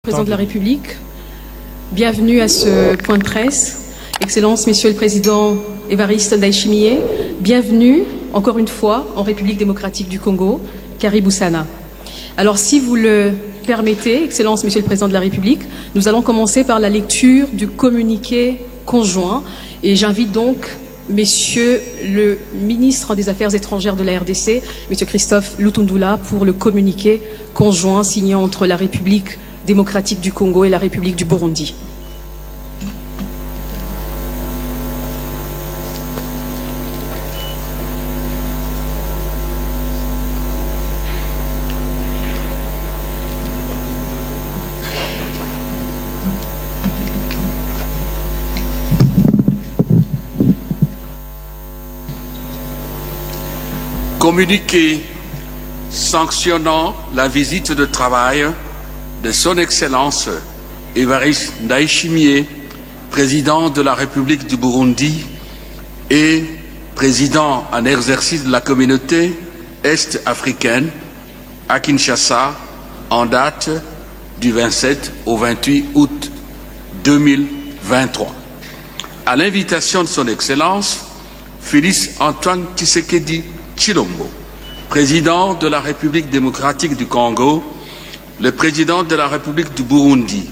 Président de la République, bienvenue à ce point de presse. Excellence, Monsieur le Président Évariste Ndayishimiye, bienvenue encore une fois en République démocratique du Congo, Karibu Sana. Alors si vous le permettez, Excellence, Monsieur le Président de la République, nous allons commencer par la lecture du communiqué conjoint et j'invite donc Monsieur le ministre des Affaires étrangères de la RDC, Monsieur Christophe Lutundula, pour le communiqué conjoint signé entre la République démocratique du Congo et la République du Burundi. Communiqué sanctionnant la visite de travail de son Excellence Évariste Ndayishimiye, président de la République du Burundi et président en exercice de la communauté est-africaine à Kinshasa en date du 27 au 28 août 2023. À l'invitation de son Excellence Félix Antoine Tshisekedi Tshilombo, président de la République démocratique du Congo, le président de la République du Burundi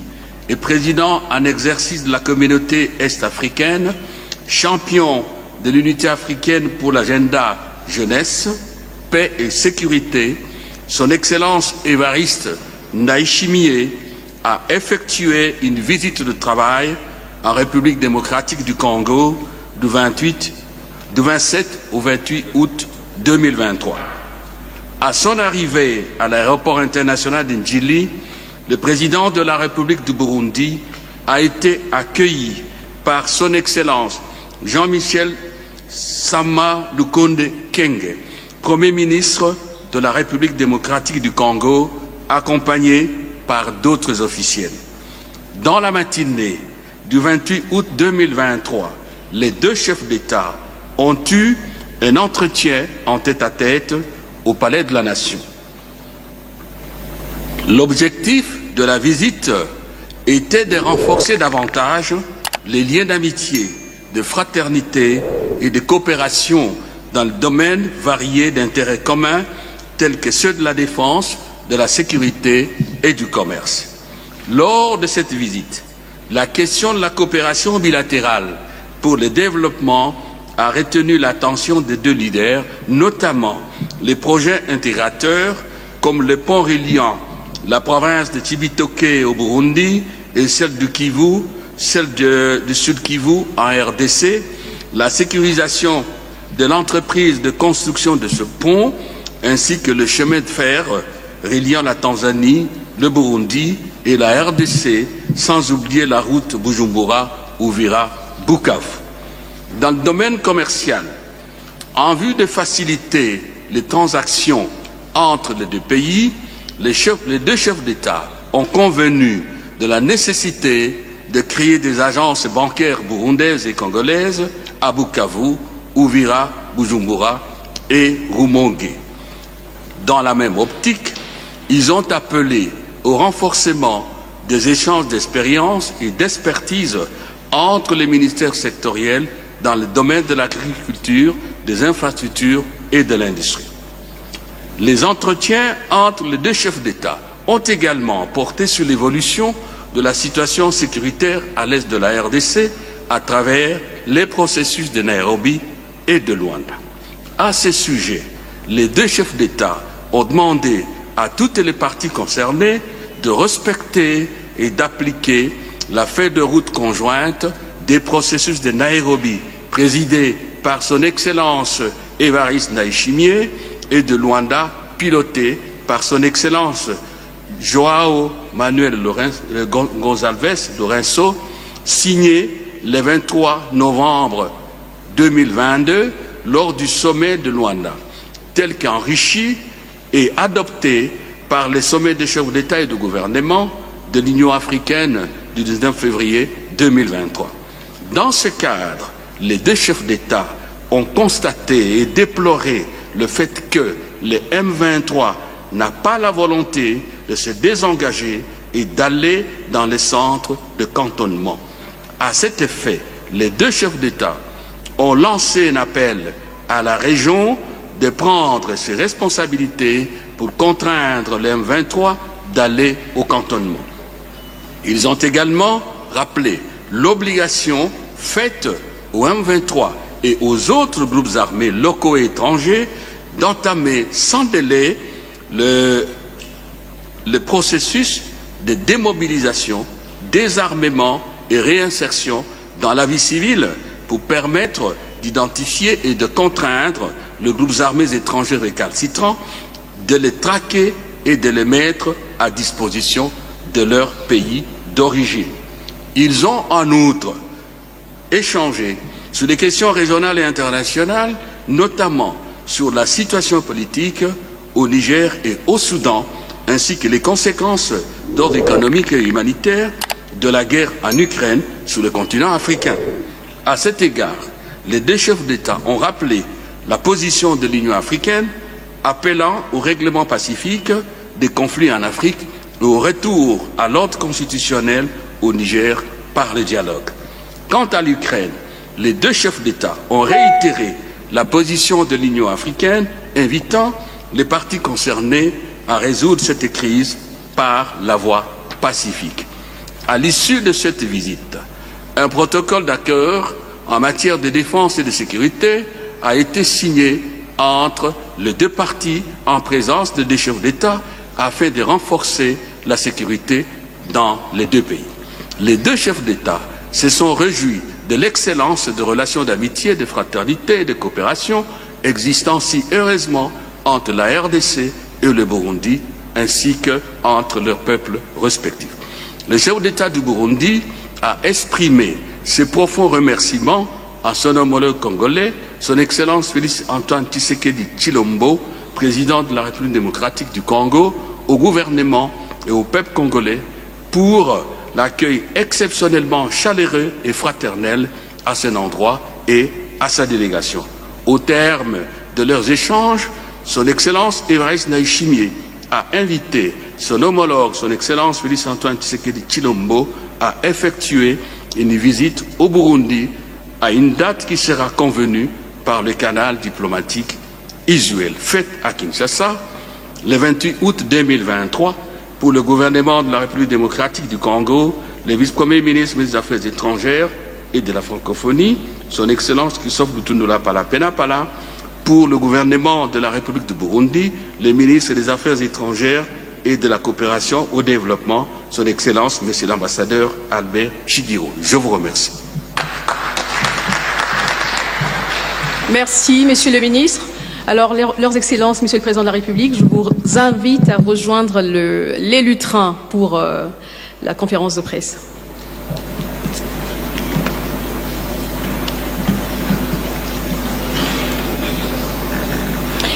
et président en exercice de la communauté est-africaine, champion de l'unité africaine pour l'agenda jeunesse, paix et sécurité, son Excellence Évariste Ndayishimiye a effectué une visite de travail en République démocratique du Congo du 27 au 28 août 2023. À son arrivée à l'aéroport international d'Ndjili, le président de la République du Burundi a été accueilli par son Excellence Jean-Michel Sama Lukonde Kenge, Premier ministre de la République démocratique du Congo, accompagné par d'autres officiels. Dans la matinée du 28 août 2023, les deux chefs d'État ont eu un entretien en tête-à-tête au Palais de la Nation. L'objectif de la visite était de renforcer davantage les liens d'amitié, de fraternité et de coopération dans le domaine varié d'intérêts communs tels que ceux de la défense, de la sécurité et du commerce. Lors de cette visite, la question de la coopération bilatérale pour le développement a retenu l'attention des deux leaders, notamment les projets intégrateurs comme le pont reliant la province de Cibitoke au Burundi et celle du Kivu, celle du Sud Kivu en RDC, la sécurisation de l'entreprise de construction de ce pont, ainsi que le chemin de fer reliant la Tanzanie, le Burundi et la RDC, sans oublier la route Bujumbura-Uvira-Bukavu. Dans le domaine commercial, en vue de faciliter les transactions entre les deux pays, les deux chefs d'État ont convenu de la nécessité de créer des agences bancaires burundaises et congolaises à Bukavu, Uvira, Bujumbura et Rumonge. Dans la même optique, ils ont appelé au renforcement des échanges d'expériences et d'expertise entre les ministères sectoriels dans le domaine de l'agriculture, des infrastructures et de l'industrie. Les entretiens entre les deux chefs d'État ont également porté sur l'évolution de la situation sécuritaire à l'est de la RDC à travers les processus de Nairobi et de Luanda. À ce sujet, les deux chefs d'État ont demandé à toutes les parties concernées de respecter et d'appliquer la feuille de route conjointe des processus de Nairobi, présidé par son Excellence Évariste Ndayishimiye, et de Luanda, piloté par son Excellence João Manuel Gonçalves Lourenço, signé le 23 novembre 2022 lors du sommet de Luanda, tel qu'enrichi et adopté par les sommets des chefs d'État et de gouvernement de l'Union africaine du 19 février 2023. Dans ce cadre, les deux chefs d'État ont constaté et déploré le fait que le M23 n'a pas la volonté de se désengager et d'aller dans les centres de cantonnement. À cet effet, les deux chefs d'État ont lancé un appel à la région de prendre ses responsabilités pour contraindre les M23 d'aller au cantonnement. Ils ont également rappelé l'obligation faite aux M23 et aux autres groupes armés locaux et étrangers d'entamer sans délai le processus de démobilisation, désarmement et réinsertion dans la vie civile pour permettre d'identifier et de contraindre les groupes armés étrangers récalcitrants, de les traquer et de les mettre à disposition de leur pays d'origine. Ils ont en outre échangé sur les questions régionales et internationales, notamment sur la situation politique au Niger et au Soudan, ainsi que les conséquences d'ordre économique et humanitaire de la guerre en Ukraine sur le continent africain. À cet égard, les deux chefs d'État ont rappelé la position de l'Union africaine, appelant au règlement pacifique des conflits en Afrique et au retour à l'ordre constitutionnel au Niger par le dialogue. Quant à l'Ukraine, les deux chefs d'État ont réitéré la position de l'Union africaine, invitant les parties concernées à résoudre cette crise par la voie pacifique. À l'issue de cette visite, un protocole d'accord en matière de défense et de sécurité a été signé entre les deux parties en présence de deux chefs d'État afin de renforcer la sécurité dans les deux pays. Les deux chefs d'État se sont réjouis de l'excellence de relations d'amitié, de fraternité et de coopération existant si heureusement entre la RDC et le Burundi, ainsi qu'entre leurs peuples respectifs. Le chef d'État du Burundi a exprimé ses profonds remerciements à son homologue congolais, son Excellence Félix Antoine Tshisekedi Tshilombo, président de la République démocratique du Congo, au gouvernement et au peuple congolais pour l'accueil exceptionnellement chaleureux et fraternel à son endroit et à sa délégation. Au terme de leurs échanges, son Excellence Évariste Ndayishimiye a invité son homologue, son Excellence Félix Antoine Tshisekedi Tshilombo, à effectuer une visite au Burundi à une date qui sera convenue par le canal diplomatique usuel. Faite à Kinshasa, le 28 août 2023, pour le gouvernement de la République démocratique du Congo, le vice-premier ministre des Affaires étrangères et de la francophonie, son Excellence Christophe Lutunula Pala, pour le gouvernement de la République du Burundi, le ministre des Affaires étrangères et de la coopération au développement, son Excellence, Monsieur l'ambassadeur Albert Chidiro. Je vous remercie. Merci, Monsieur le ministre. Alors, leurs Excellences, Monsieur le Président de la République, je vous invite à rejoindre les lutrins pour la conférence de presse.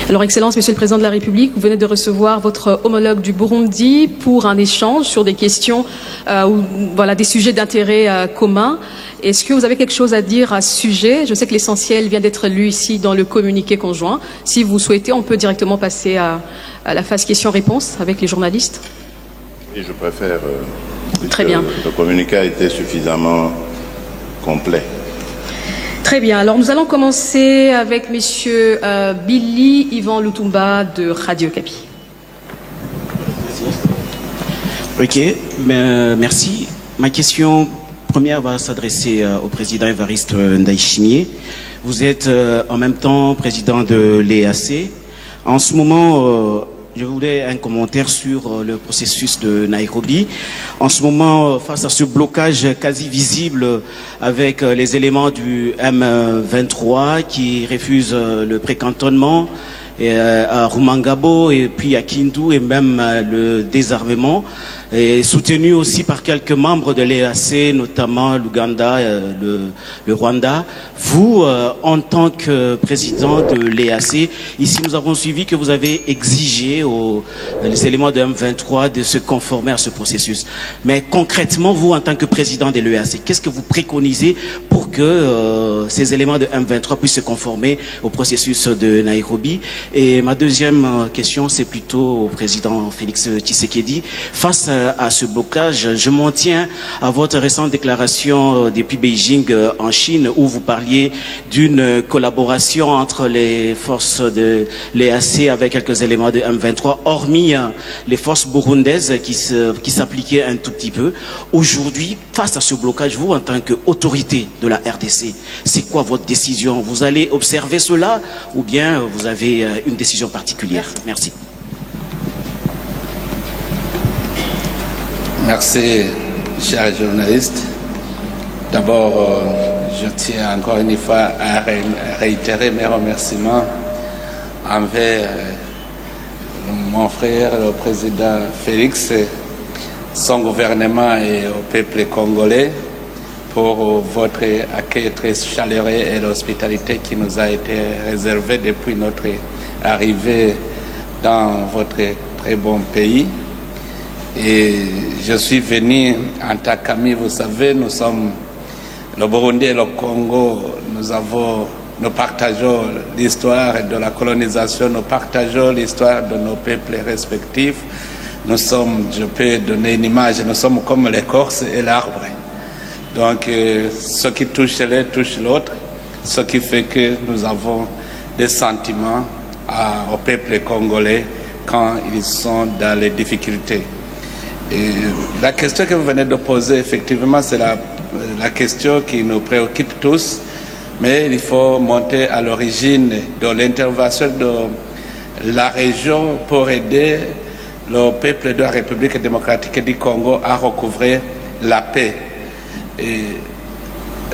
Alors, Excellence, Monsieur le Président de la République, vous venez de recevoir votre homologue du Burundi pour un échange sur des questions, des sujets d'intérêt commun. Est-ce que vous avez quelque chose à dire à ce sujet? Je sais que l'essentiel vient d'être lu ici dans le communiqué conjoint. Si vous souhaitez, on peut directement passer à la phase questions-réponses avec les journalistes. Et je préfère. Très bien. Le communiqué a été suffisamment complet. Très bien. Alors, nous allons commencer avec Monsieur Billy Yvan Lutumba de Radio Okapi. Ok, merci. Ma question première va s'adresser au président Évariste Ndayishimiye. Vous êtes en même temps président de l'EAC. En ce moment, je voulais un commentaire sur le processus de Nairobi. En ce moment, face à ce blocage quasi visible avec les éléments du M23 qui refusent le précantonnement à Rumangabo et puis à Kindu et même le désarmement, et soutenu aussi par quelques membres de l'EAC, notamment l'Ouganda, le Rwanda. Vous, en tant que président de l'EAC, ici nous avons suivi que vous avez exigé les éléments de M23 de se conformer à ce processus. Mais concrètement, vous, en tant que président de l'EAC, qu'est-ce que vous préconisez pour que ces éléments de M23 puissent se conformer au processus de Nairobi? Et ma deuxième question, c'est plutôt au président Félix Tshisekedi. Face à ce blocage. Je m'en tiens à votre récente déclaration depuis Beijing en Chine où vous parliez d'une collaboration entre les forces de l'EAC avec quelques éléments de M23, hormis les forces burundaises qui s'appliquaient un tout petit peu. Aujourd'hui, face à ce blocage, vous, en tant qu'autorité de la RDC, c'est quoi votre décision? Vous allez observer cela ou bien vous avez une décision particulière? Merci. Merci, chers journalistes. D'abord, je tiens encore une fois à réitérer mes remerciements envers mon frère, le président Félix, son gouvernement et au peuple congolais pour votre accueil très chaleureux et l'hospitalité qui nous a été réservée depuis notre arrivée dans votre très bon pays. Et je suis venu en tant qu'ami, vous savez, nous sommes le Burundi et le Congo, nous partageons l'histoire de la colonisation, nous partageons l'histoire de nos peuples respectifs. Nous sommes, je peux donner une image, nous sommes comme l'écorce et l'arbre. Donc, ce qui touche l'un touche l'autre, ce qui fait que nous avons des sentiments au peuple congolais quand ils sont dans les difficultés. Et la question que vous venez de poser, effectivement, c'est la question qui nous préoccupe tous, mais il faut monter à l'origine de l'intervention de la région pour aider le peuple de la République démocratique du Congo à recouvrer la paix. Et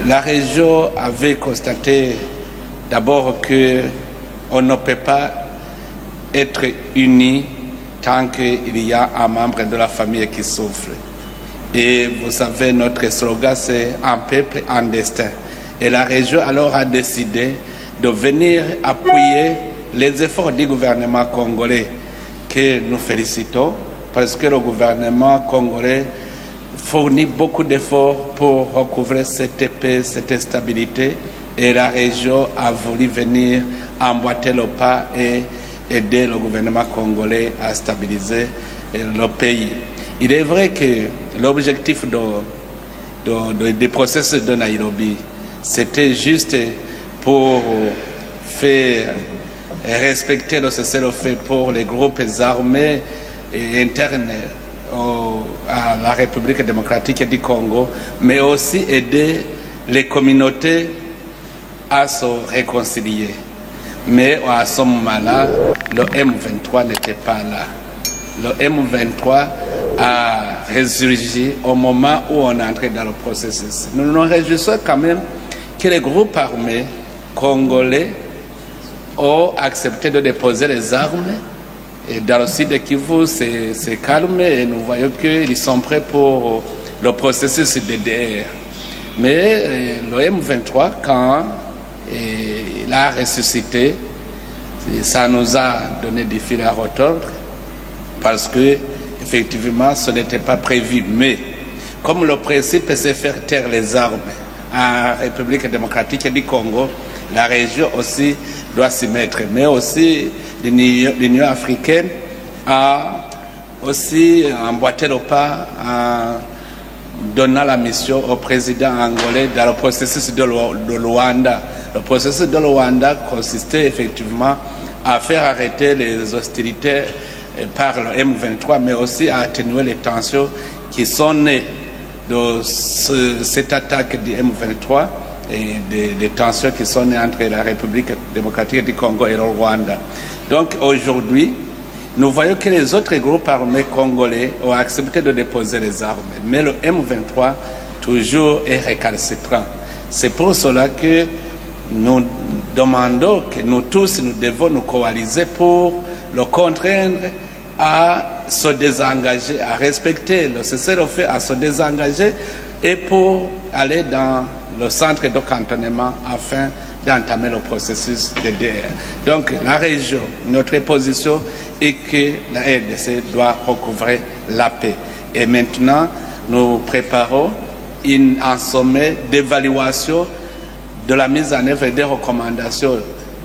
la région avait constaté d'abord qu'on ne peut pas être unis tant qu'il y a un membre de la famille qui souffre. Et vous savez, notre slogan, c'est « Un peuple, un destin ». Et la région alors a décidé de venir appuyer les efforts du gouvernement congolais que nous félicitons, parce que le gouvernement congolais fournit beaucoup d'efforts pour recouvrer cette paix, cette stabilité, et la région a voulu venir emboîter le pas et aider le gouvernement congolais à stabiliser le pays. Il est vrai que l'objectif des processus de Nairobi, c'était juste pour faire respecter le cessez-le-feu pour les groupes armés et internes à la République démocratique du Congo, mais aussi aider les communautés à se réconcilier. Mais à ce moment-là, le M23 n'était pas là. Le M23 a résurgi au moment où on est entré dans le processus. Nous nous réjouissons quand même que les groupes armés congolais ont accepté de déposer les armes. Et dans le sud de Kivu, c'est calme et nous voyons qu'ils sont prêts pour le processus DDR. Mais le M23, quand il a ressuscité, ça nous a donné des fils à retordre parce que effectivement ce n'était pas prévu. Mais comme le principe c'est faire taire les armes en République démocratique du Congo, la région aussi doit s'y mettre. Mais aussi l'Union africaine a aussi emboîté le pas en donnant la mission au président angolais dans le processus de Luanda. Le processus de Luanda consistait effectivement à faire arrêter les hostilités par le M23, mais aussi à atténuer les tensions qui sont nées de cette attaque du M23 et des tensions qui sont nées entre la République démocratique du Congo et le Rwanda. Donc aujourd'hui, nous voyons que les autres groupes armés congolais ont accepté de déposer les armes, mais le M23 toujours est récalcitrant. C'est pour cela que nous demandons que nous tous, nous devons nous coaliser pour le contraindre à se désengager, à respecter le cessez-le-feu, à se désengager et pour aller dans le centre de cantonnement afin d'entamer le processus de DDR. Donc la région, notre position est que la RDC doit recouvrer la paix. Et maintenant, nous préparons un sommet d'évaluation de la mise en œuvre des recommandations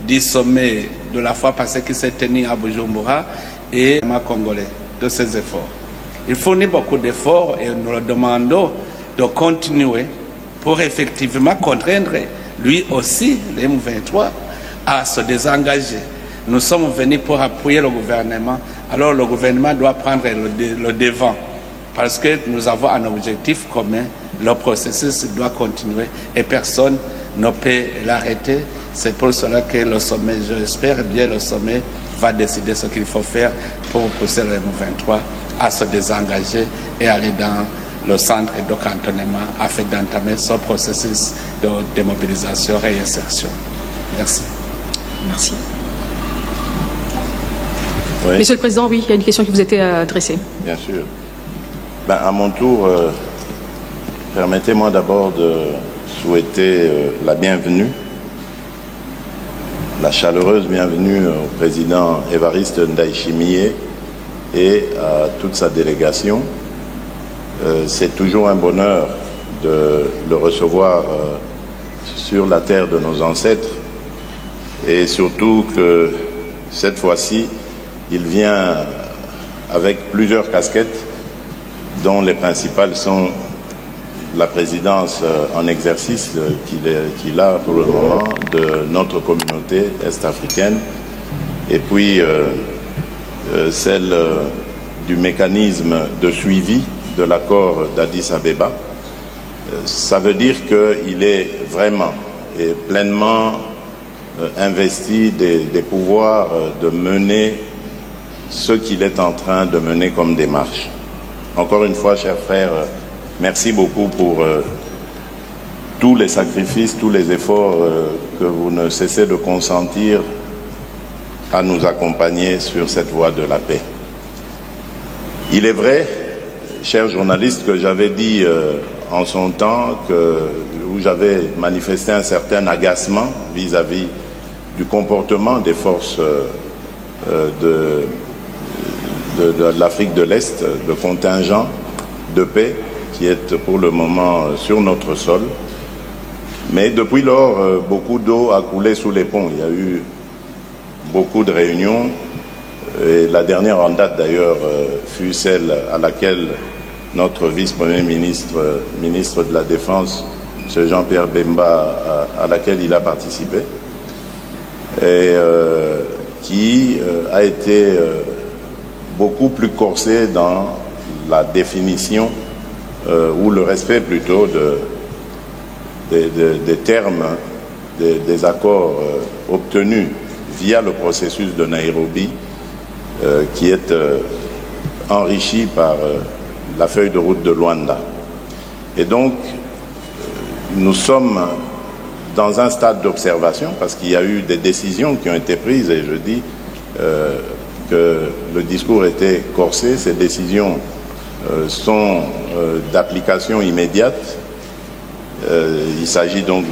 du sommet de la fois passée qui s'est tenu à Bujumbura et à Congolais de ces efforts. Il fournit beaucoup d'efforts et nous le demandons de continuer pour effectivement contraindre lui aussi, les M23, à se désengager. Nous sommes venus pour appuyer le gouvernement, alors le gouvernement doit prendre le devant parce que nous avons un objectif commun, le processus doit continuer et personne ne peut l'arrêter. C'est pour cela que le sommet, j'espère bien le sommet, va décider ce qu'il faut faire pour pousser le M23 à se désengager et aller dans le centre de cantonnement afin d'entamer ce processus de démobilisation et insertion. Merci. Merci. Oui. Monsieur le Président, oui, il y a une question qui vous était adressée. Bien sûr. À mon tour, permettez-moi d'abord de souhaiter la bienvenue, la chaleureuse bienvenue au président Évariste Ndayishimiye et à toute sa délégation. C'est toujours un bonheur de le recevoir sur la terre de nos ancêtres et surtout que cette fois-ci, il vient avec plusieurs casquettes dont les principales sont la présidence en exercice qu'il a pour le moment de notre communauté est-africaine et puis celle du mécanisme de suivi de l'accord d'Addis Abeba. Ça veut dire qu'il est vraiment et pleinement investi des pouvoirs de mener ce qu'il est en train de mener comme démarche. Encore une fois, chers frères, merci beaucoup pour tous les sacrifices, tous les efforts que vous ne cessez de consentir à nous accompagner sur cette voie de la paix. Il est vrai, chers journalistes, que j'avais dit en son temps où j'avais manifesté un certain agacement vis-à-vis du comportement des forces de l'Afrique de l'Est, le contingent de paix qui est pour le moment sur notre sol. Mais depuis lors, beaucoup d'eau a coulé sous les ponts. Il y a eu beaucoup de réunions et la dernière en date d'ailleurs fut celle à laquelle notre vice-premier ministre, ministre de la Défense, M. Jean-Pierre Bemba, à laquelle il a participé et qui a été beaucoup plus corsé dans la définition ou le respect plutôt des termes des accords obtenus via le processus de Nairobi qui est enrichi par la feuille de route de Luanda. Et donc, nous sommes dans un stade d'observation parce qu'il y a eu des décisions qui ont été prises et je dis que le discours était corsé. Ces décisions sont d'application immédiate. Il s'agit donc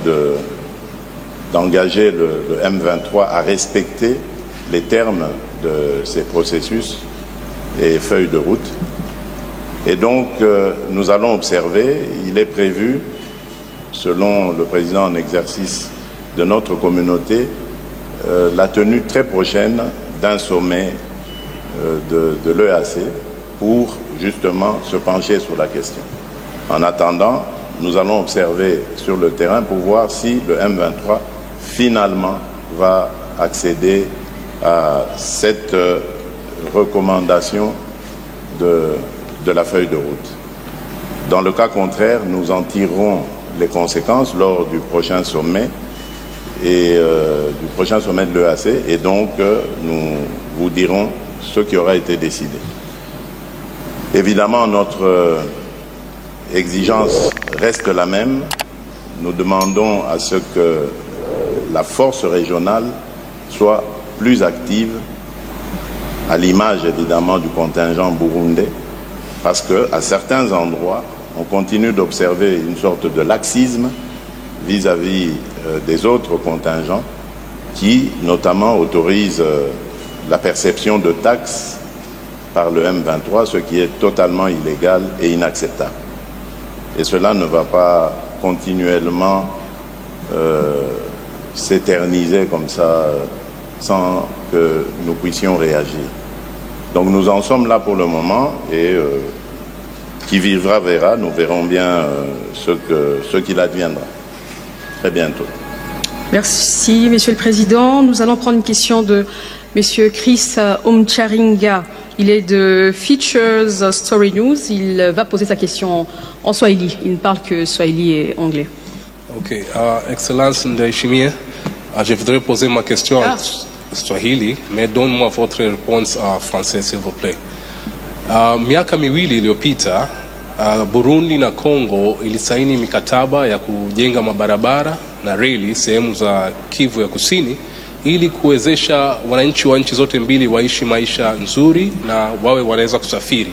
d'engager le M23 à respecter les termes de ces processus et feuilles de route. Et donc, nous allons observer, il est prévu, selon le président en exercice de notre communauté, la tenue très prochaine d'un sommet de l'EAC pour justement se pencher sur la question. En attendant, nous allons observer sur le terrain pour voir si le M23 finalement va accéder à cette recommandation de la feuille de route. Dans le cas contraire, nous en tirerons les conséquences lors du prochain sommet et du prochain sommet de l'EAC et donc nous vous dirons ce qui aura été décidé. Évidemment, notre exigence reste la même. Nous demandons à ce que la force régionale soit plus active, à l'image évidemment du contingent burundais, parce qu'à certains endroits, on continue d'observer une sorte de laxisme vis-à-vis des autres contingents qui, notamment, autorisent la perception de taxes par le M23, ce qui est totalement illégal et inacceptable. Et cela ne va pas continuellement s'éterniser comme ça sans que nous puissions réagir. Donc nous en sommes là pour le moment et qui vivra verra, nous verrons bien ce qu'il adviendra. Très bientôt. Merci, Monsieur le Président. Nous allons prendre une question de Monsieur Chris Omcharinga. Il est de Features Story News. Il va poser sa question en Swahili. Il ne parle que Swahili et anglais. Ok. Excellence Ndayishimiye, je voudrais poser ma question en Swahili, mais donne-moi votre réponse en français, s'il vous plaît. Miaka miwili iliyopita Burundi na Kongo ilisaini mikataba ya kujenga mabarabara na reli sehemu za Kivu ya Kusini ili kuwezesha wananchi wa nchi zote mbili waishi maisha nzuri na wawe wanaweza kusafiri.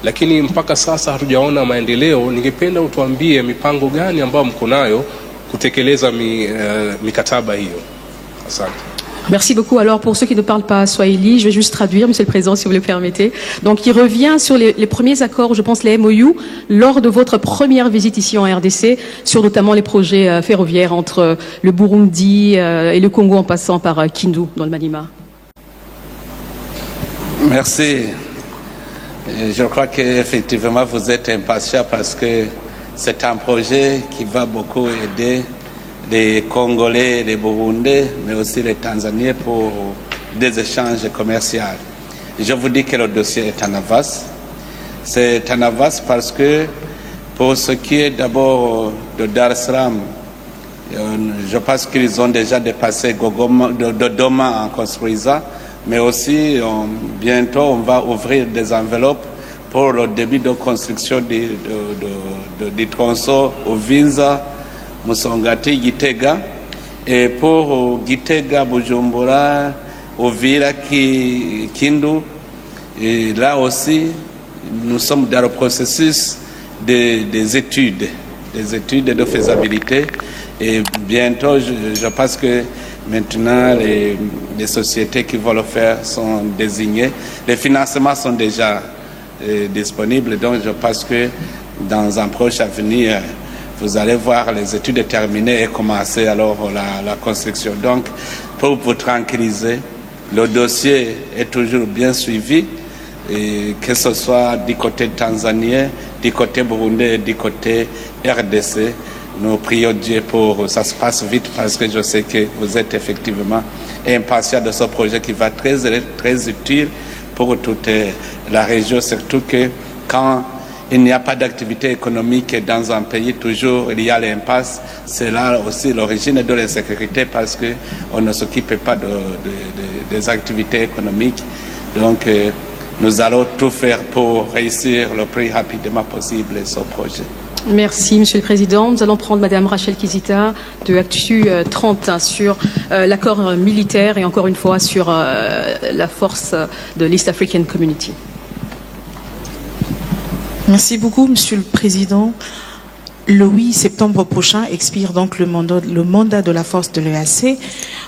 Lakini mpaka sasa hatujaona maendeleo. Ningependa utuambie mipango gani ambayo mko nayo kutekeleza mikataba hiyo. Asante. Merci beaucoup. Alors, pour ceux qui ne parlent pas swahili, je vais juste traduire, Monsieur le Président, si vous le permettez. Donc, il revient sur les premiers accords, je pense les MOU, lors de votre première visite ici en RDC, sur notamment les projets ferroviaires entre le Burundi et le Congo en passant par Kindu, dans le Maniema. Merci. Je crois qu'effectivement, vous êtes impatient parce que c'est un projet qui va beaucoup aider les Congolais, les Burundais, mais aussi les Tanzaniens pour des échanges commerciaux. Je vous dis que le dossier est en avance. C'est en avance parce que pour ce qui est d'abord de Dar es Salaam, je pense qu'ils ont déjà dépassé Dodoma en construisant, mais aussi bientôt on va ouvrir des enveloppes pour le début de construction du tronçon au Vinza, Musongati, Gitega, et pour Gitega, Bujumbura, Uvira, Kindu. Et là aussi, nous sommes dans le processus des études de faisabilité. Et bientôt, je pense que maintenant, les sociétés qui vont le faire sont désignées. Les financements sont déjà disponibles. Donc, je pense que dans un proche avenir, vous allez voir les études terminées et commencer alors la construction. Donc, pour vous tranquilliser, le dossier est toujours bien suivi, et que ce soit du côté tanzanien, du côté burundais, du côté RDC. Nous prions Dieu pour que ça se passe vite parce que je sais que vous êtes effectivement impatient de ce projet qui va être très utile pour toute la région, surtout que quand il n'y a pas d'activité économique dans un pays, toujours il y a l'impasse. C'est là aussi l'origine de l'insécurité parce qu'on ne s'occupe pas des activités économiques. Donc nous allons tout faire pour réussir le plus rapidement possible ce projet. Merci, Monsieur le Président. Nous allons prendre Madame Rachel Kizita de Actu 30 sur l'accord militaire et encore une fois sur la force de l'East African Community. Merci beaucoup, Monsieur le Président. Le 8 septembre prochain expire donc le mandat de la force de l'EAC.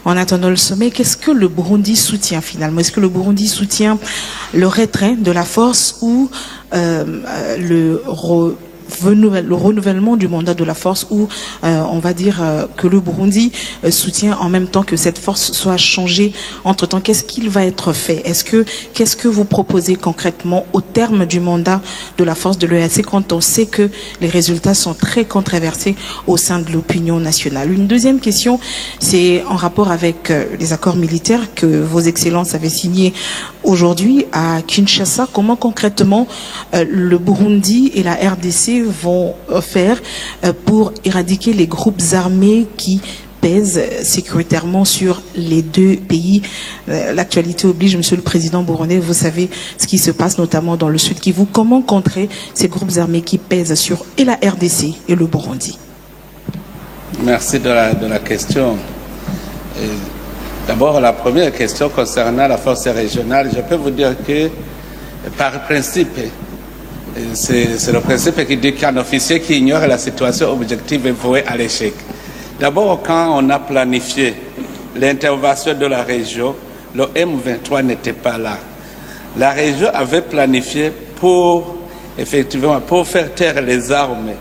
En attendant le sommet, qu'est-ce que le Burundi soutient finalement? Est-ce que le Burundi soutient le retrait de la force ou le renouvellement du mandat de la force, ou on va dire que le Burundi soutient en même temps que cette force soit changée entre-temps? Qu'est-ce qu'il va être fait? Qu'est-ce que vous proposez concrètement au terme du mandat de la force de l'EAC quand on sait que les résultats sont très controversés au sein de l'opinion nationale? Une deuxième question, c'est en rapport avec les accords militaires que vos excellences avaient signés aujourd'hui à Kinshasa. Comment concrètement le Burundi et la RDC vont faire pour éradiquer les groupes armés qui pèsent sécuritairement sur les deux pays? L'actualité oblige, Monsieur le Président burundais, vous savez ce qui se passe notamment dans le Sud Kivu. Comment contrer ces groupes armés qui pèsent sur et la RDC et le Burundi? Merci de la question. D'abord, la première question concernant la force régionale, je peux vous dire que par principe, c'est le principe qui dit qu'un officier qui ignore la situation objective est voué à l'échec. D'abord, quand on a planifié l'intervention de la région, le M23 n'était pas là. La région avait planifié pour faire taire les armes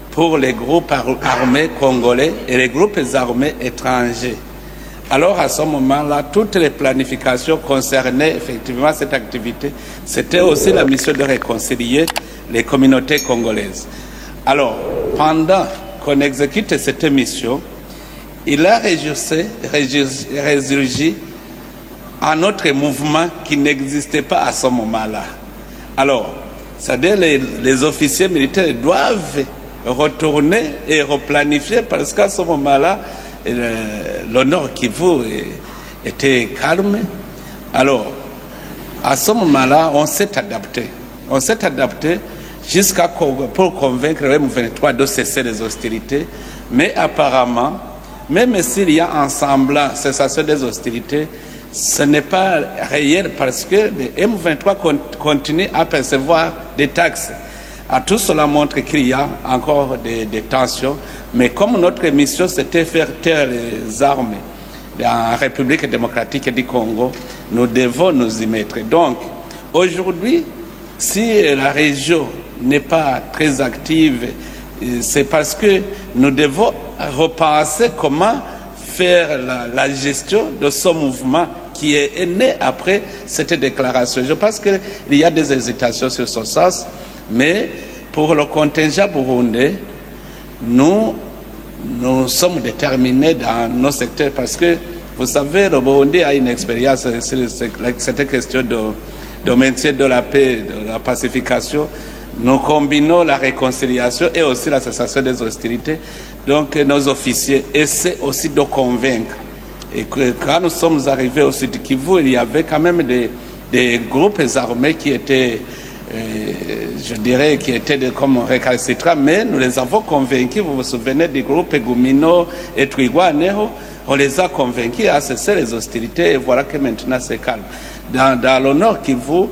pour les groupes armés congolais et les groupes armés étrangers. Alors à ce moment-là, toutes les planifications concernaient effectivement cette activité. C'était aussi la mission de réconcilier les communautés congolaises. Alors, pendant qu'on exécute cette mission, il a résurgi un autre mouvement qui n'existait pas à ce moment-là. Alors, c'est-à-dire les officiers militaires doivent retourner et replanifier parce qu'à ce moment-là, le Nord Kivu était calme. Alors, à ce moment-là, on s'est adapté. On s'est adapté pour convaincre le M23 de cesser les hostilités. Mais apparemment, même s'il y a un semblant cessation des hostilités, ce n'est pas réel parce que le M23 continue à percevoir des taxes. Tout cela montre qu'il y a encore des tensions. Mais comme notre mission, c'était faire taire les armes dans la République démocratique du Congo, nous devons nous y mettre. Donc, aujourd'hui, si la région n'est pas très active, c'est parce que nous devons repenser comment faire la gestion de ce mouvement qui est né après cette déclaration. Je pense qu'il y a des hésitations sur ce sens, mais pour le contingent burundais, nous sommes déterminés dans nos secteurs parce que, vous savez, le Burundi a une expérience sur cette question de maintien de la paix, de la pacification. Nous combinons la réconciliation et aussi la cessation des hostilités. Donc, nos officiers essaient aussi de convaincre. Et quand nous sommes arrivés au Sud Kivu, il y avait quand même des groupes armés qui étaient, je dirais, qui étaient comme récalcitrants, mais nous les avons convaincus. Vous vous souvenez du groupe Gumino et Twigwaneho, on les a convaincus à cesser les hostilités et voilà que maintenant c'est calme. Dans le Nord Kivu,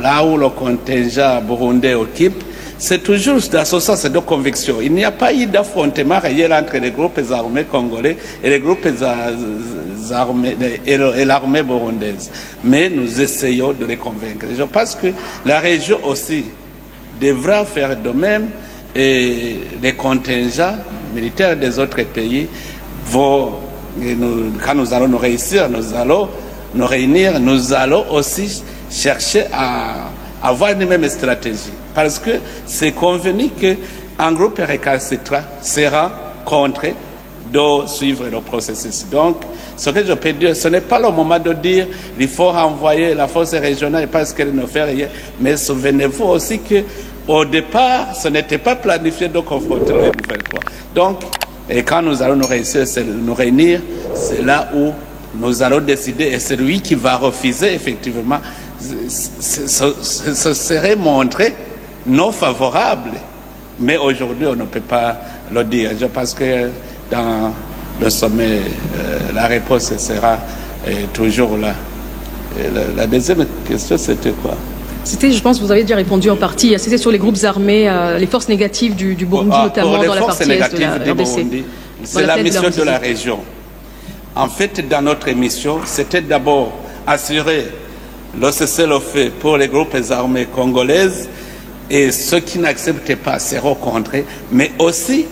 là où le contingent burundais occupe, c'est toujours dans ce sens de conviction. Il n'y a pas eu d'affrontement réel entre les groupes armés congolais et les groupes armés et l'armée burundaise. Mais nous essayons de les convaincre. Je pense que la région aussi devra faire de même et les contingents militaires des autres pays vont, quand nous allons nous réussir, nous allons nous réunir, nous allons aussi chercher à avoir une même stratégie. Parce que c'est convenu qu'un groupe récalcitrant sera contraint de suivre le processus. Donc, ce que je peux dire, ce n'est pas le moment de dire qu'il faut renvoyer la force régionale parce qu'elle ne fait rien. Mais souvenez-vous aussi qu'au départ, ce n'était pas planifié de confronter le M23. Donc, et quand nous allons nous réunir, c'est là où nous allons décider et celui qui va refuser effectivement, ce serait montré non favorable. Mais aujourd'hui, on ne peut pas le dire. Je pense que dans le sommet, la réponse sera toujours là. Et la deuxième question, c'était quoi? C'était, je pense, vous avez déjà répondu en partie. C'était sur les groupes armés, les forces négatives du Burundi, notamment dans la partie est de la RDC. C'est la mission de la région. En fait, dans notre mission, c'était d'abord assurer le cessez-le-feu pour les groupes armés congolaises et ceux qui n'acceptent pas seront contrés. Mais aussi,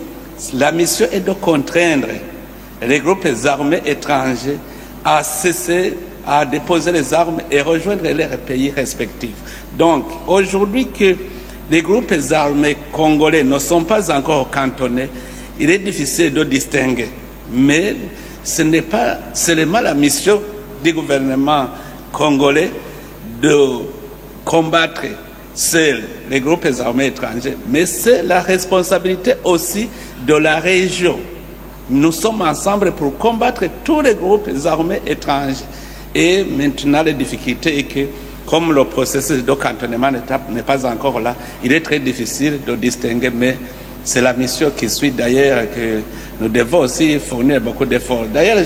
la mission est de contraindre les groupes armés étrangers à cesser, à déposer les armes et rejoindre leurs pays respectifs. Donc, aujourd'hui que les groupes armés congolais ne sont pas encore cantonnés, il est difficile de distinguer. Mais ce n'est pas seulement la mission du gouvernement congolais de combattre les groupes armés étrangers, mais c'est la responsabilité aussi de la région. Nous sommes ensemble pour combattre tous les groupes armés étrangers. Et maintenant, la difficulté est que, comme le processus de cantonnement n'est pas encore là, il est très difficile de distinguer, mais c'est la mission qui suit d'ailleurs que nous devons aussi fournir beaucoup d'efforts. D'ailleurs,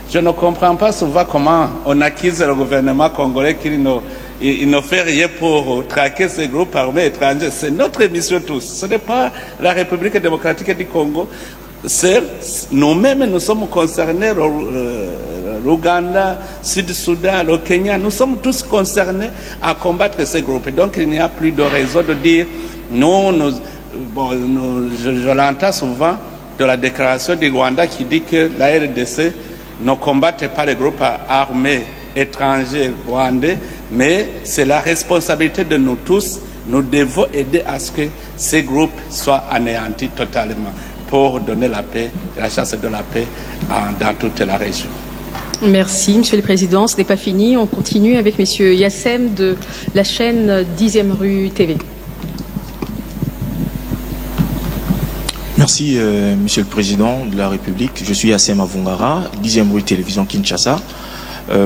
je ne comprends pas souvent comment on accuse le gouvernement congolais qu'il ne fait rien pour traquer ces groupes armés étrangers. C'est notre mission tous. Ce n'est pas la République démocratique du Congo. C'est nous-mêmes, nous sommes concernés, l'Ouganda, Sud-Soudan, le Kenya, nous sommes tous concernés à combattre ces groupes. Donc il n'y a plus de raison de dire je l'entends souvent de la déclaration du Rwanda qui dit que la RDC ne combattent pas les groupes armés étrangers rwandais, mais c'est la responsabilité de nous tous. Nous devons aider à ce que ces groupes soient anéantis totalement pour donner la paix, la chance de la paix dans toute la région. Merci, Monsieur le Président. Ce n'est pas fini. On continue avec Monsieur Yassem de la chaîne 10e rue TV. Merci, Monsieur le Président de la République. Je suis Yassem Avungara, 10e rue Télévision Kinshasa.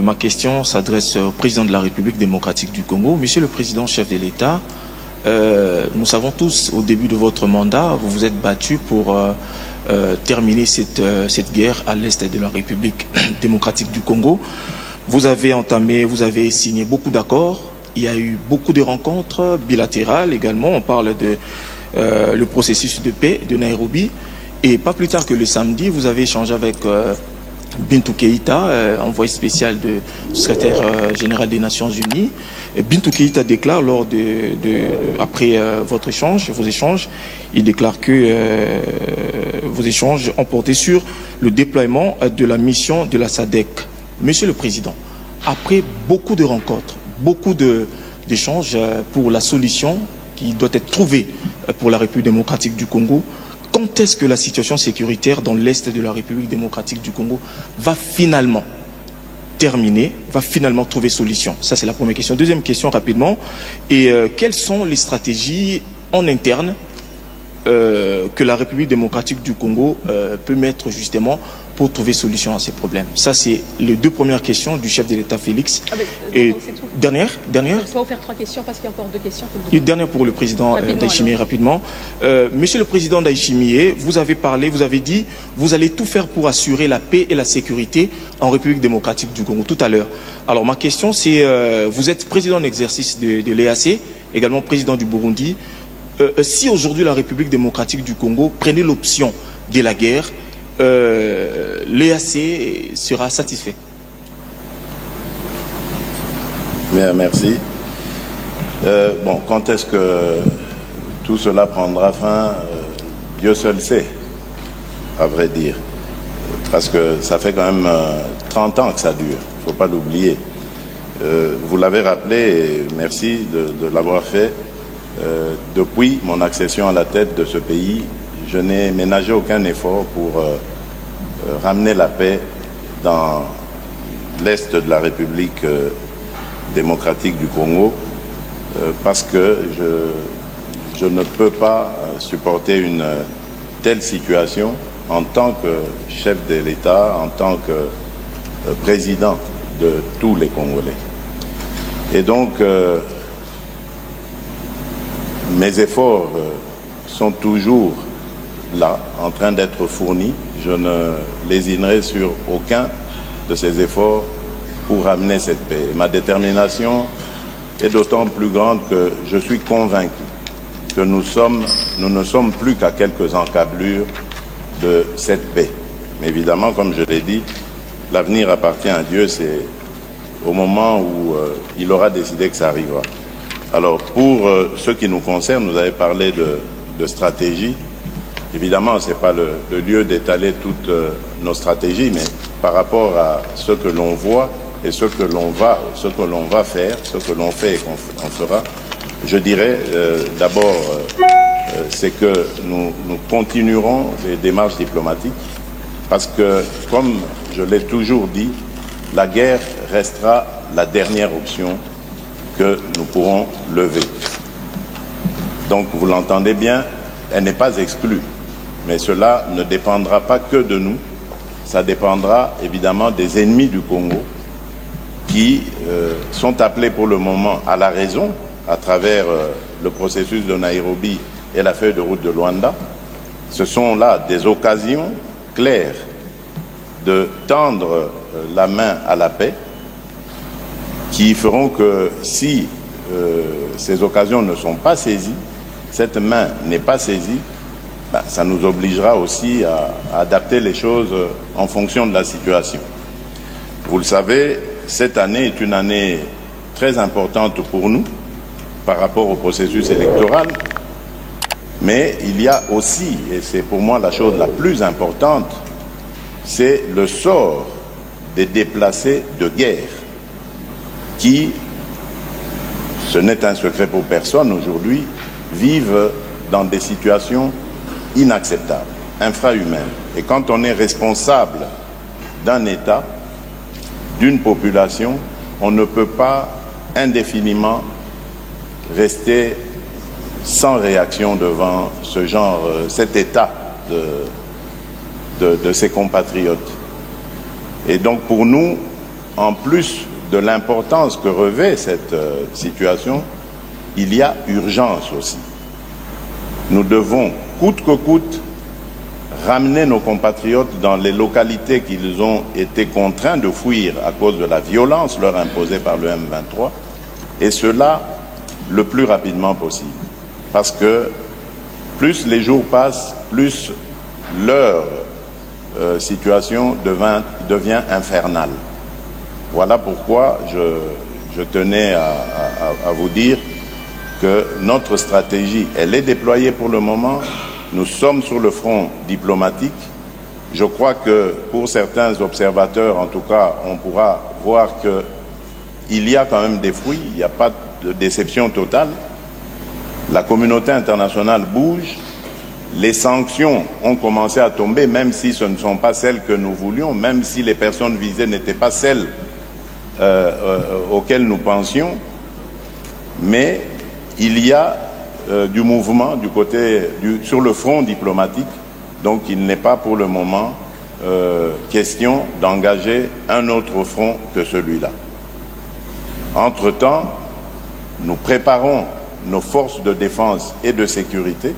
Ma question s'adresse au Président de la République démocratique du Congo. Monsieur le Président, chef de l'État, nous savons tous, au début de votre mandat, vous vous êtes battu pour terminer cette guerre à l'est de la République démocratique du Congo. Vous avez signé beaucoup d'accords. Il y a eu beaucoup de rencontres bilatérales également. On parle de le processus de paix de Nairobi. Et pas plus tard que le samedi, vous avez échangé avec Bintou Keïta, envoyé spécial du secrétaire général des Nations Unies. Et Bintou Keïta déclare après vos échanges, il déclare que vos échanges ont porté sur le déploiement de la mission de la SADC. Monsieur le Président, après beaucoup de rencontres, beaucoup d'échanges pour la solution qui doit être trouvée pour la République démocratique du Congo, quand est-ce que la situation sécuritaire dans l'Est de la République démocratique du Congo va finalement terminer, va finalement trouver solution? Ça, c'est la première question. Deuxième question, rapidement. Et quelles sont les stratégies en interne que la République démocratique du Congo peut mettre justement pour trouver solution à ces problèmes? Ça, c'est les deux premières questions du chef de l'État Félix. Et dernière. Je vais vous faire 3 questions parce qu'il y a encore 2 questions. Une dernière pour le président Ndayishimiye, rapidement. Monsieur le président Ndayishimiye, vous avez dit, vous allez tout faire pour assurer la paix et la sécurité en République démocratique du Congo tout à l'heure. Alors ma question, c'est, vous êtes président en exercice de l'EAC, également président du Burundi. Si aujourd'hui la République démocratique du Congo prenait l'option de la guerre, l'EAC sera satisfait? Bien, merci. Bon, quand est-ce que tout cela prendra fin, Dieu seul sait, à vrai dire. Parce que ça fait quand même 30 ans que ça dure, il ne faut pas l'oublier. Vous l'avez rappelé, et merci de l'avoir fait. Depuis mon accession à la tête de ce pays, je n'ai ménagé aucun effort pour ramener la paix dans l'Est de la République démocratique du Congo, parce que je ne peux pas supporter une telle situation en tant que chef de l'État, en tant que président de tous les Congolais. Et donc, mes efforts sont toujours là, en train d'être fournis. Je ne lésinerai sur aucun de ces efforts pour ramener cette paix. Ma détermination est d'autant plus grande que je suis convaincu que nous ne sommes plus qu'à quelques encablures de cette paix. Mais évidemment, comme je l'ai dit, l'avenir appartient à Dieu, c'est au moment où il aura décidé que ça arrivera. Alors, pour ce qui nous concerne, vous avez parlé de stratégie. Évidemment, ce n'est pas le lieu d'étaler toutes nos stratégies, mais par rapport à ce que l'on voit et ce que l'on va faire, ce que l'on fait et qu'on fera, je dirais d'abord, c'est que nous continuerons les démarches diplomatiques, parce que, comme je l'ai toujours dit, la guerre restera la dernière option que nous pourrons lever. Donc, vous l'entendez bien, elle n'est pas exclue. Mais cela ne dépendra pas que de nous, ça dépendra évidemment des ennemis du Congo qui sont appelés pour le moment à la raison à travers le processus de Nairobi et la feuille de route de Luanda. Ce sont là des occasions claires de tendre la main à la paix, qui feront que si ces occasions ne sont pas saisies, cette main n'est pas saisie, ça nous obligera aussi à adapter les choses en fonction de la situation. Vous le savez, cette année est une année très importante pour nous par rapport au processus électoral, mais il y a aussi, et c'est pour moi la chose la plus importante, c'est le sort des déplacés de guerre qui, ce n'est un secret pour personne aujourd'hui, vivent dans des situations inacceptables, infrahumaines. Et quand on est responsable d'un État, d'une population, on ne peut pas indéfiniment rester sans réaction devant ce genre, cet état de ses compatriotes. Et donc pour nous, en plus de l'importance que revêt cette situation, il y a urgence aussi. Nous devons, coûte que coûte, ramener nos compatriotes dans les localités qu'ils ont été contraints de fuir à cause de la violence leur imposée par le M23, et cela le plus rapidement possible. Parce que plus les jours passent, plus leur situation devient infernale. Voilà pourquoi je tenais à vous dire que notre stratégie, elle est déployée pour le moment. Nous sommes sur le front diplomatique. Je crois que pour certains observateurs, en tout cas, on pourra voir qu'il y a quand même des fruits, il n'y a pas de déception totale. La communauté internationale bouge. Les sanctions ont commencé à tomber, même si ce ne sont pas celles que nous voulions, même si les personnes visées n'étaient pas celles auxquelles nous pensions. Mais il y a du mouvement sur le front diplomatique, donc il n'est pas pour le moment question d'engager un autre front que celui-là. Entre-temps, nous préparons nos forces de défense et de sécurité,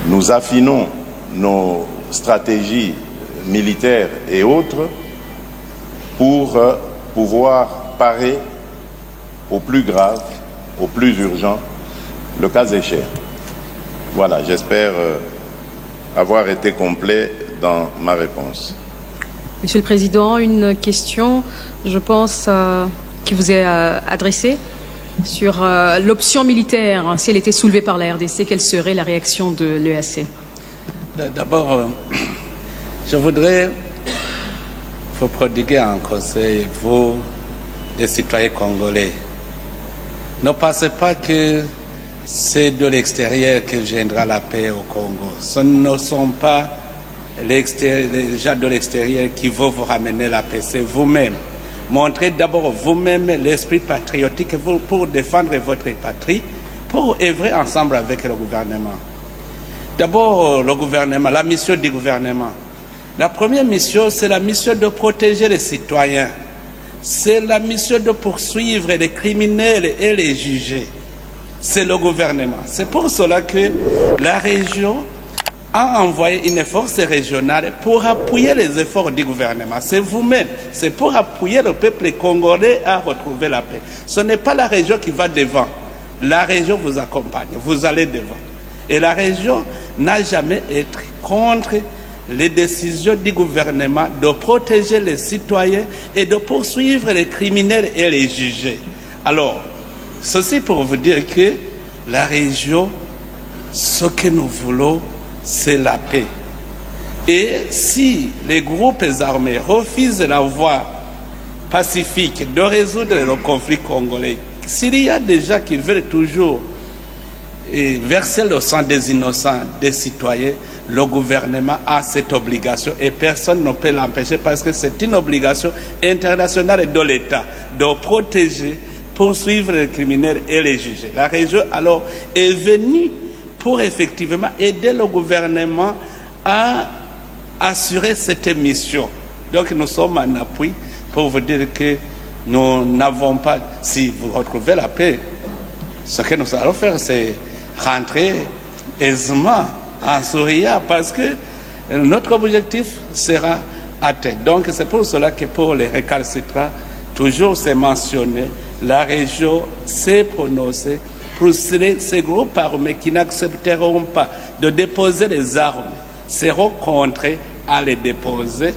nous affinons nos stratégies militaires et autres pour pouvoir parer au plus grave, au plus urgent, le cas échéant. Voilà, j'espère avoir été complet dans ma réponse. Monsieur le Président, une question, je pense, qui vous est adressée sur l'option militaire. Si elle était soulevée par la RDC, quelle serait la réaction de l'EAC? D'abord, je voudrais vous prodiguer un conseil, vous, les citoyens congolais. Ne pensez pas que c'est de l'extérieur que viendra la paix au Congo. Ce ne sont pas les gens de l'extérieur qui vont vous ramener la paix, c'est vous-même. Montrez d'abord vous-même l'esprit patriotique pour défendre votre patrie, pour œuvrer ensemble avec le gouvernement. D'abord, le gouvernement, la mission du gouvernement. La première mission, c'est la mission de protéger les citoyens. C'est la mission de poursuivre les criminels et les juger. C'est le gouvernement. C'est pour cela que la région a envoyé une force régionale pour appuyer les efforts du gouvernement. C'est vous-même. C'est pour appuyer le peuple congolais à retrouver la paix. Ce n'est pas la région qui va devant. La région vous accompagne. Vous allez devant. Et la région n'a jamais été contre les décisions du gouvernement de protéger les citoyens et de poursuivre les criminels et les juger. Alors, ceci pour vous dire que la région, ce que nous voulons, c'est la paix. Et si les groupes armés refusent la voie pacifique de résoudre le conflit congolais, s'il y a des gens qui veulent toujours verser le sang des innocents, des citoyens, le gouvernement a cette obligation et personne ne peut l'empêcher parce que c'est une obligation internationale de l'État de protéger, poursuivre les criminels et les juger. La région alors est venue pour effectivement aider le gouvernement à assurer cette mission. Donc nous sommes en appui pour vous dire que nous n'avons pas, si vous retrouvez la paix, ce que nous allons faire, c'est rentrer aisément en souriant parce que notre objectif sera atteint. Donc c'est pour cela que pour les récalcitrants, toujours c'est mentionné, la région s'est prononcée pour ces groupes armés qui n'accepteront pas de déposer les armes, seront contraints à les déposer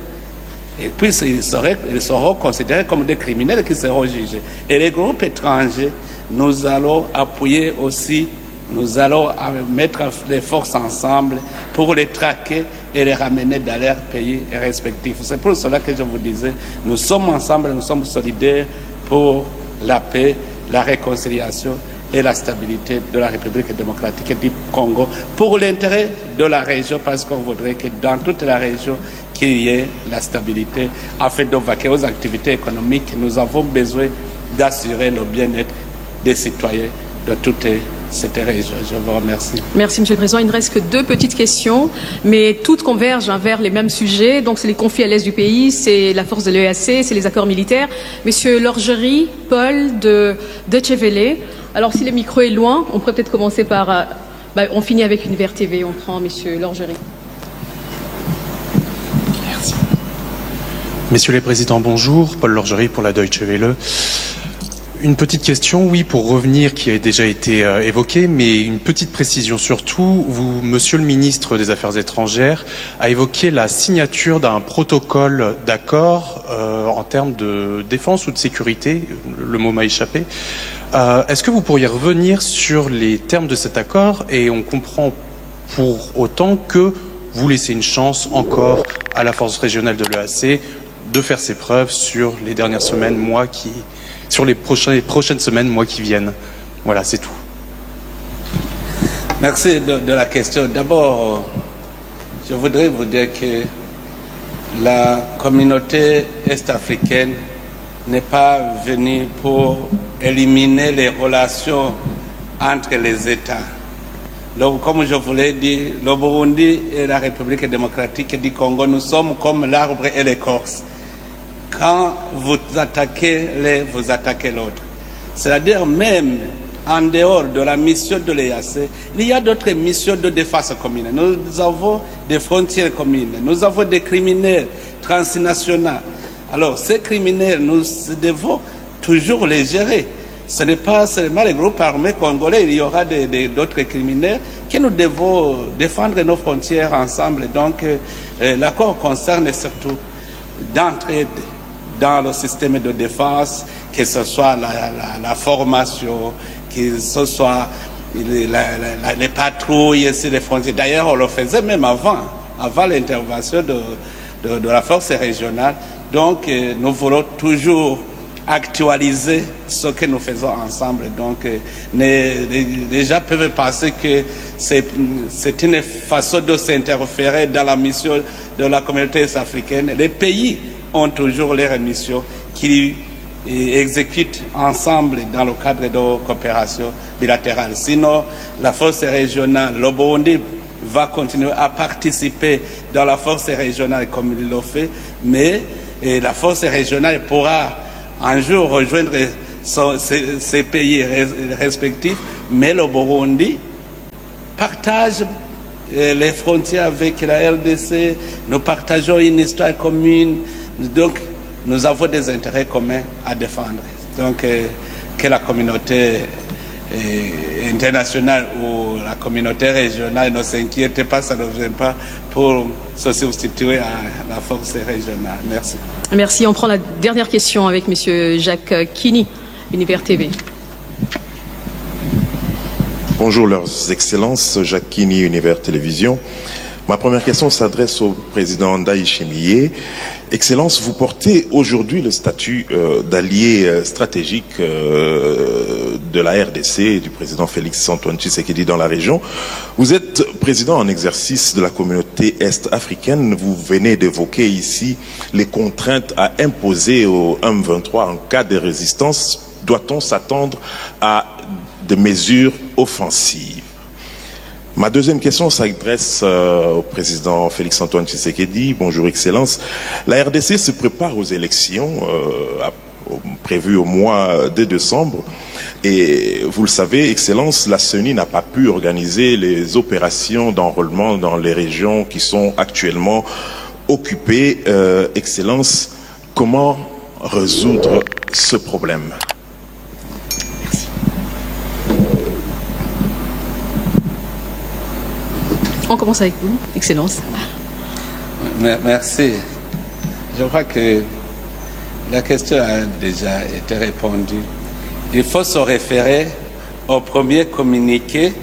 et puis ils seront considérés comme des criminels qui seront jugés. Et les groupes étrangers, nous allons appuyer aussi nous allons mettre les forces ensemble pour les traquer et les ramener dans leurs pays respectifs. C'est pour cela que je vous disais, nous sommes ensemble, nous sommes solidaires pour la paix, la réconciliation et la stabilité de la République démocratique du Congo, pour l'intérêt de la région, parce qu'on voudrait que dans toute la région, qu'il y ait la stabilité afin de vaquer aux activités économiques. Nous avons besoin d'assurer le bien-être des citoyens de toute cette région. Je vous remercie. Merci, Monsieur le Président. Il ne reste que 2 petites questions, mais toutes convergent vers les mêmes sujets. Donc, c'est les conflits à l'est du pays, c'est la force de l'EAC, c'est les accords militaires. Monsieur Lorgerie, Paul de Deutsche Welle. Alors, si le micro est loin, on pourrait peut-être commencer par... on finit avec Univers TV. On prend Monsieur Lorgerie. Merci. Messieurs les Présidents, bonjour. Paul Lorgerie pour la Deutsche Welle. Une petite question, oui, pour revenir, qui a déjà été évoquée, mais une petite précision surtout. Vous, Monsieur le ministre des Affaires étrangères, a évoqué la signature d'un protocole d'accord en termes de défense ou de sécurité. Le mot m'a échappé. Est-ce que vous pourriez revenir sur les termes de cet accord? Et on comprend pour autant que vous laissez une chance encore à la force régionale de l'EAC de faire ses preuves sur les dernières semaines, sur les prochaines semaines, mois qui viennent. Voilà, c'est tout. Merci de la question. D'abord, je voudrais vous dire que la communauté est-africaine n'est pas venue pour éliminer les relations entre les États. Donc, comme je vous l'ai dit, le Burundi et la République démocratique du Congo, nous sommes comme l'arbre et l'écorce. Quand vous attaquez l'un, vous attaquez l'autre. C'est-à-dire même en dehors de la mission de l'EAC, il y a d'autres missions de défense commune. Nous avons des frontières communes, nous avons des criminels transnationaux. Alors ces criminels, nous devons toujours les gérer. Ce n'est pas seulement les groupes armés congolais, il y aura d'autres criminels que nous devons défendre nos frontières ensemble. Donc l'accord concerne surtout d'entraide dans le système de défense, que ce soit la formation, que ce soit les patrouilles sur les frontières. D'ailleurs, on le faisait même avant l'intervention de la force régionale. Donc, nous voulons toujours actualiser ce que nous faisons ensemble. Donc, les gens peuvent penser que c'est une façon de s'interférer dans la mission de la communauté africaine. Les pays ont toujours leurs missions qui exécutent ensemble dans le cadre de coopération bilatérale. Sinon, la force régionale, le Burundi va continuer à participer dans la force régionale comme il le fait, mais la force régionale pourra un jour rejoindre ces pays respectifs, mais le Burundi partage les frontières avec la RDC, nous partageons une histoire commune, donc nous avons des intérêts communs à défendre. Donc que la communauté internationale ou la communauté régionale ne s'inquiète pas, ça ne vient pas pour se substituer à la force régionale. Merci. Merci. On prend la dernière question avec M. Jacques Kini, Univers TV. Bonjour, leurs excellences, Jacques Kini, Univers Télévision. Ma première question s'adresse au président Ndayishimiye. Excellence, vous portez aujourd'hui le statut d'allié stratégique de la RDC et du président Félix-Antoine Tshisekedi dans la région. Vous êtes président en exercice de la communauté est-africaine. Vous venez d'évoquer ici les contraintes à imposer au M23 en cas de résistance. Doit-on s'attendre à des mesures offensives? Ma deuxième question s'adresse au président Félix-Antoine Tshisekedi. Bonjour, Excellence. La RDC se prépare aux élections prévues au mois de décembre. Et vous le savez, Excellence, la CENI n'a pas pu organiser les opérations d'enrôlement dans les régions qui sont actuellement occupées. Excellence, comment résoudre ce problème? On commence avec vous, Excellence. Merci. Je crois que la question a déjà été répondue. Il faut se référer au premier communiqué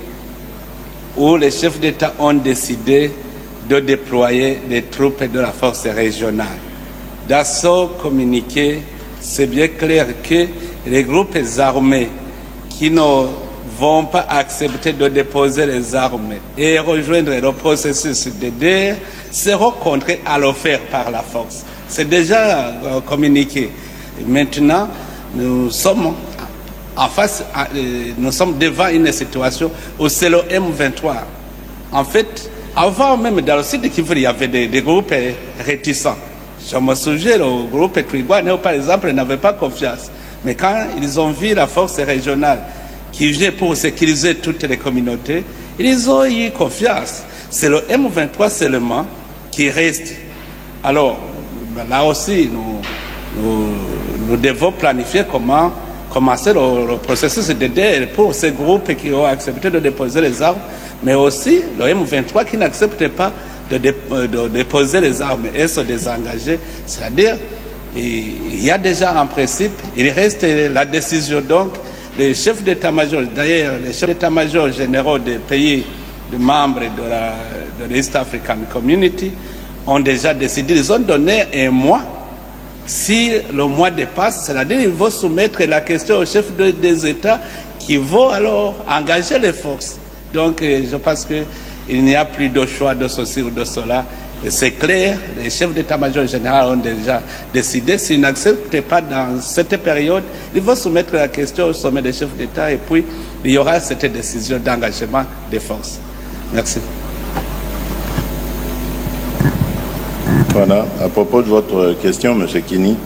où les chefs d'État ont décidé de déployer des troupes de la force régionale. Dans ce communiqué, c'est bien clair que les groupes armés qui ne vont pas accepter de déposer les armes et rejoindre le processus de DDR seront contraints à le faire par la force. C'est déjà communiqué. Maintenant, nous sommes en face, nous sommes devant une situation où c'est le M23. En fait, avant même dans le sud de Kivu, il y avait des groupes réticents. Je me souviens, le groupe Twigwaneho, par exemple, n'avait pas confiance. Mais quand ils ont vu la force régionale qui vient pour sécuriser toutes les communautés, ils ont eu confiance. C'est le M23 seulement qui reste. Alors, là aussi, nous devons planifier comment commencer le processus de DDR pour ces groupes qui ont accepté de déposer les armes, mais aussi le M23 qui n'accepte pas de déposer les armes et se désengager. C'est-à-dire, il y a déjà en principe, il reste la décision. Donc, les chefs d'état-major, d'ailleurs, les chefs d'état-major généraux des pays membres de l'East African Community ont déjà décidé, ils ont donné un mois. Si le mois dépasse, c'est-à-dire qu'ils vont soumettre la question aux chefs des États qui vont alors engager les forces. Donc, je pense qu'il n'y a plus de choix de ceci ou de cela. C'est clair, les chefs d'état-major général ont déjà décidé. S'ils n'acceptent pas dans cette période, ils vont soumettre la question au sommet des chefs d'État et puis il y aura cette décision d'engagement des forces. Merci. Voilà, à propos de votre question, M. Kini,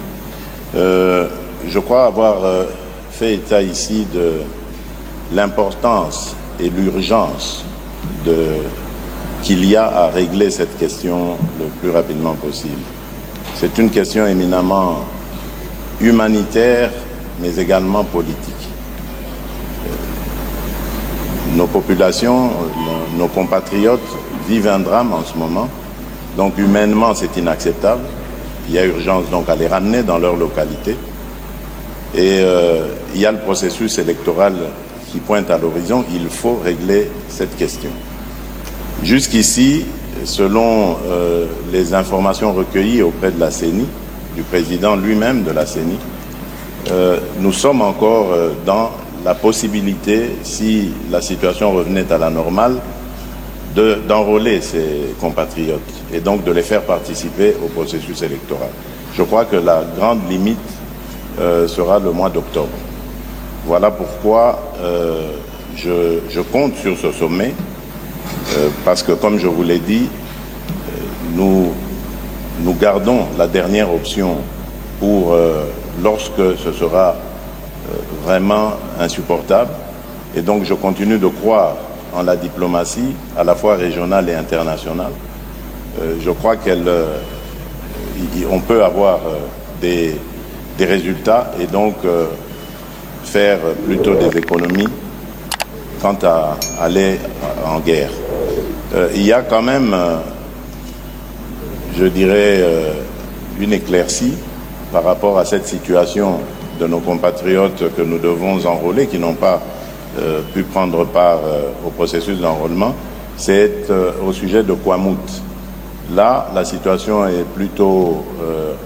je crois avoir fait état ici de l'importance et l'urgence qu'il y a à régler cette question le plus rapidement possible. C'est une question éminemment humanitaire, mais également politique. Nos populations, nos compatriotes vivent un drame en ce moment. Donc humainement, c'est inacceptable. Il y a urgence donc à les ramener dans leur localité. Et il y a le processus électoral qui pointe à l'horizon. Il faut régler cette question. Jusqu'ici, selon les informations recueillies auprès de la CENI, du président lui-même de la CENI, nous sommes encore dans la possibilité, si la situation revenait à la normale, d'enrôler ses compatriotes et donc de les faire participer au processus électoral. Je crois que la grande limite sera le mois d'octobre. Voilà pourquoi je compte sur ce sommet, parce que, comme je vous l'ai dit, nous gardons la dernière option pour lorsque ce sera vraiment insupportable. Et donc je continue de croire en la diplomatie, à la fois régionale et internationale. Je crois qu'on peut avoir des résultats et donc faire plutôt des économies quant à aller en guerre. Il y a quand même, je dirais, une éclaircie par rapport à cette situation de nos compatriotes que nous devons enrôler, qui n'ont pas pu prendre part au processus d'enrôlement, c'est au sujet de Kwamut. Là, la situation est plutôt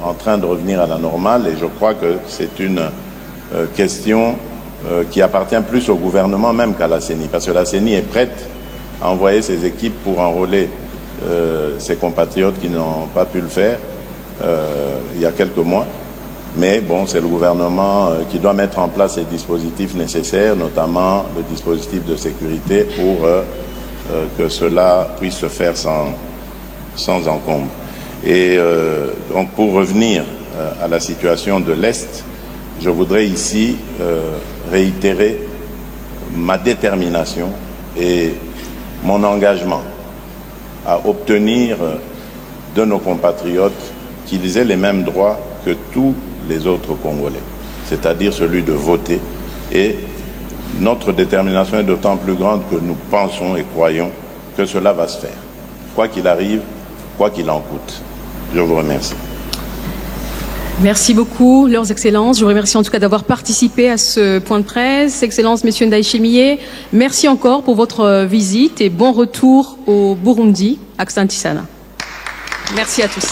en train de revenir à la normale et je crois que c'est une question qui appartient plus au gouvernement même qu'à la CENI, parce que la CENI est prête à envoyer ses équipes pour enrôler ses compatriotes qui n'ont pas pu le faire il y a quelques mois. Mais bon, c'est le gouvernement qui doit mettre en place les dispositifs nécessaires, notamment le dispositif de sécurité pour que cela puisse se faire sans encombre. Et donc pour revenir à la situation de l'Est, je voudrais ici réitérer ma détermination et mon engagement à obtenir de nos compatriotes qu'ils aient les mêmes droits que tous les autres Congolais, c'est-à-dire celui de voter. Et notre détermination est d'autant plus grande que nous pensons et croyons que cela va se faire, quoi qu'il arrive, quoi qu'il en coûte. Je vous remercie. Merci beaucoup, leurs excellences. Je vous remercie en tout cas d'avoir participé à ce point de presse. Excellences, Monsieur Ndayishimiye, merci encore pour votre visite et bon retour au Burundi, Asante sana. Merci à tous.